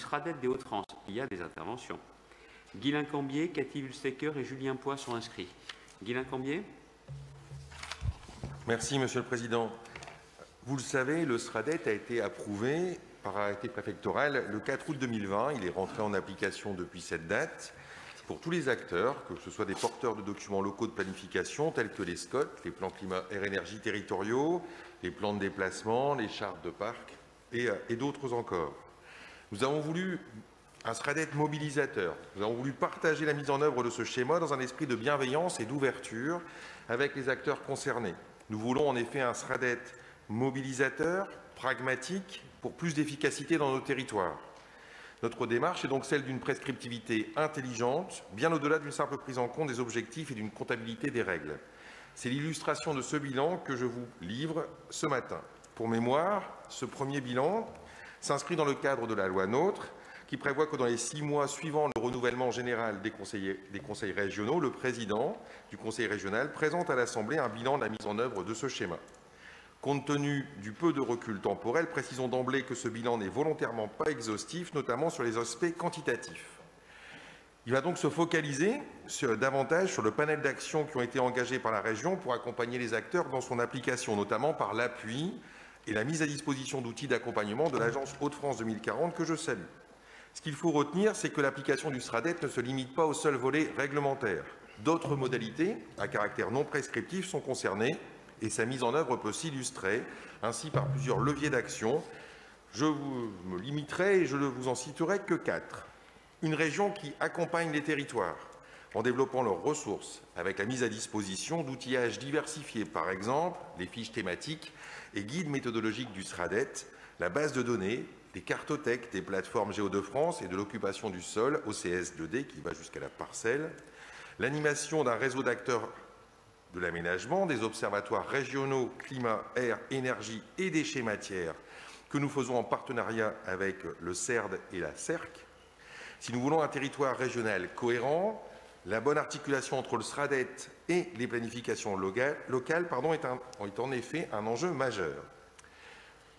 SRADET des Hauts-de-France. Il y a des interventions. Guylain Cambier, Cathy Hulstecker et Julien Poix sont inscrits. Guylain Cambier. Merci, Monsieur le Président. Vous le savez, le SRADET a été approuvé par arrêté préfectoral le 4 août 2020. Il est rentré en application depuis cette date pour tous les acteurs, que ce soit des porteurs de documents locaux de planification tels que les SCOT, les plans climat air énergie territoriaux, les plans de déplacement, les chartes de parc et d'autres encore. Nous avons voulu un SRADET mobilisateur. Nous avons voulu partager la mise en œuvre de ce schéma dans un esprit de bienveillance et d'ouverture avec les acteurs concernés. Nous voulons en effet un SRADET mobilisateur, pragmatique, pour plus d'efficacité dans nos territoires. Notre démarche est donc celle d'une prescriptivité intelligente, bien au-delà d'une simple prise en compte des objectifs et d'une comptabilité des règles. C'est l'illustration de ce bilan que je vous livre ce matin. Pour mémoire, ce premier bilan s'inscrit dans le cadre de la loi NOTRe, qui prévoit que dans les 6 mois suivant le renouvellement général des conseils régionaux, le président du conseil régional présente à l'Assemblée un bilan de la mise en œuvre de ce schéma. Compte tenu du peu de recul temporel, précisons d'emblée que ce bilan n'est volontairement pas exhaustif, notamment sur les aspects quantitatifs. Il va donc se focaliser davantage sur le panel d'actions qui ont été engagées par la région pour accompagner les acteurs dans son application, notamment par l'appui et la mise à disposition d'outils d'accompagnement de l'Agence Hauts-de-France 2040 que je salue. Ce qu'il faut retenir, c'est que l'application du SRADET ne se limite pas au seul volet réglementaire. D'autres modalités à caractère non prescriptif sont concernées et sa mise en œuvre peut s'illustrer ainsi par plusieurs leviers d'action. Je me limiterai et je ne vous en citerai que 4. Une région qui accompagne les territoires en développant leurs ressources avec la mise à disposition d'outillages diversifiés, par exemple les fiches thématiques et guides méthodologiques du SRADET, la base de données, des cartothèques des plateformes Géo-de-France et de l'occupation du sol, OCS2D, qui va jusqu'à la parcelle, l'animation d'un réseau d'acteurs de l'aménagement, des observatoires régionaux, climat, air, énergie et déchets matières, que nous faisons en partenariat avec le CERD et la CERC. Si nous voulons un territoire régional cohérent, la bonne articulation entre le SRADET et les planifications locales est en effet un enjeu majeur.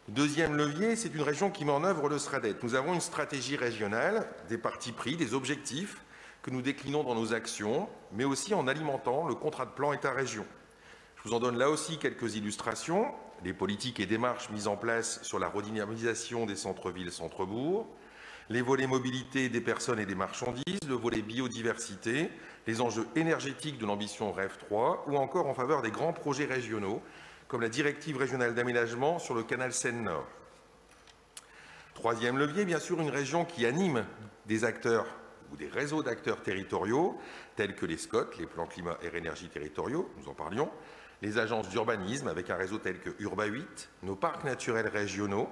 Deuxième levier, c'est une région qui met en œuvre le SRADET. Nous avons une stratégie régionale, des partis pris, des objectifs que nous déclinons dans nos actions, mais aussi en alimentant le contrat de plan État-région. Je vous en donne là aussi quelques illustrations. Les politiques et démarches mises en place sur la redynamisation des centres-villes, centres-bourgs, les volets mobilité des personnes et des marchandises, le volet biodiversité, les enjeux énergétiques de l'ambition REF 3 ou encore en faveur des grands projets régionaux comme la directive régionale d'aménagement sur le canal Seine-Nord. Troisième levier, bien sûr, une région qui anime des acteurs ou des réseaux d'acteurs territoriaux tels que les SCOT, les plans climat air énergie territoriaux, nous en parlions, les agences d'urbanisme avec un réseau tel que Urba 8, nos parcs naturels régionaux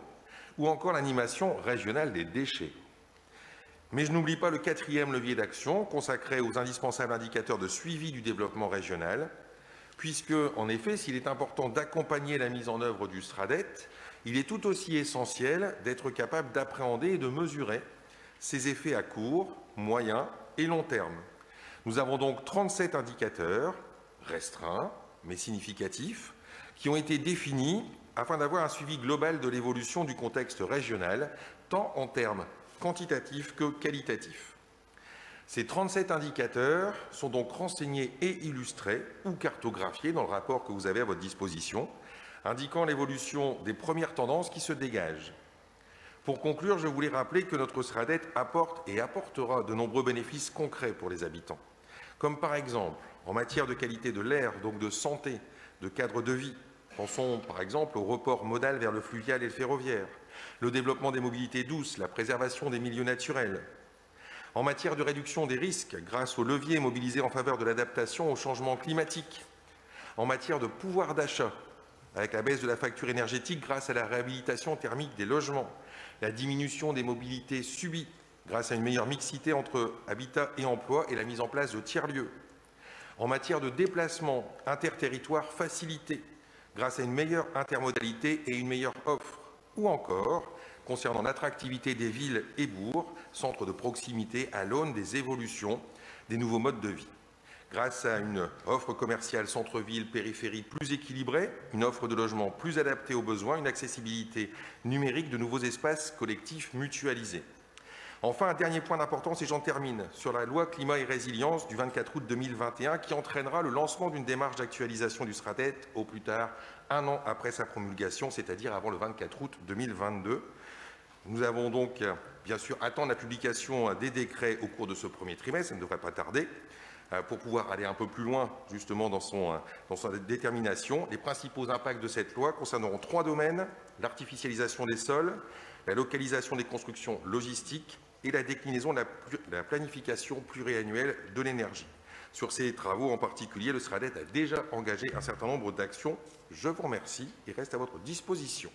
ou encore l'animation régionale des déchets. Mais je n'oublie pas le quatrième levier d'action consacré aux indispensables indicateurs de suivi du développement régional, puisque, en effet, s'il est important d'accompagner la mise en œuvre du SRADET, il est tout aussi essentiel d'être capable d'appréhender et de mesurer ses effets à court, moyen et long terme. Nous avons donc 37 indicateurs, restreints mais significatifs, qui ont été définis afin d'avoir un suivi global de l'évolution du contexte régional, tant en termes quantitatifs que qualitatifs. Ces 37 indicateurs sont donc renseignés et illustrés ou cartographiés dans le rapport que vous avez à votre disposition, indiquant l'évolution des premières tendances qui se dégagent. Pour conclure, je voulais rappeler que notre SRADET apporte et apportera de nombreux bénéfices concrets pour les habitants, comme par exemple en matière de qualité de l'air, donc de santé, de cadre de vie. Pensons par exemple au report modal vers le fluvial et le ferroviaire, le développement des mobilités douces, la préservation des milieux naturels. En matière de réduction des risques, grâce aux leviers mobilisés en faveur de l'adaptation au changement climatique. En matière de pouvoir d'achat, avec la baisse de la facture énergétique grâce à la réhabilitation thermique des logements, la diminution des mobilités subies grâce à une meilleure mixité entre habitat et emploi et la mise en place de tiers-lieux. En matière de déplacement interterritoire facilité, grâce à une meilleure intermodalité et une meilleure offre. Ou encore, concernant l'attractivité des villes et bourgs, centres de proximité à l'aune des évolutions des nouveaux modes de vie. Grâce à une offre commerciale centre-ville, périphérie plus équilibrée, une offre de logement plus adaptée aux besoins, une accessibilité numérique de nouveaux espaces collectifs mutualisés. Enfin, un dernier point d'importance, et j'en termine, sur la loi Climat et Résilience du 24 août 2021 qui entraînera le lancement d'une démarche d'actualisation du SRADDET au plus tard 1 an après sa promulgation, c'est-à-dire avant le 24 août 2022. Nous avons donc bien sûr attendre la publication des décrets au cours de ce premier trimestre, ça ne devrait pas tarder, pour pouvoir aller un peu plus loin justement dans sa détermination. Les principaux impacts de cette loi concerneront 3 domaines: l'artificialisation des sols, la localisation des constructions logistiques et la déclinaison de la planification pluriannuelle de l'énergie. Sur ces travaux en particulier, le SRADDET a déjà engagé un certain nombre d'actions. Je vous remercie et reste à votre disposition.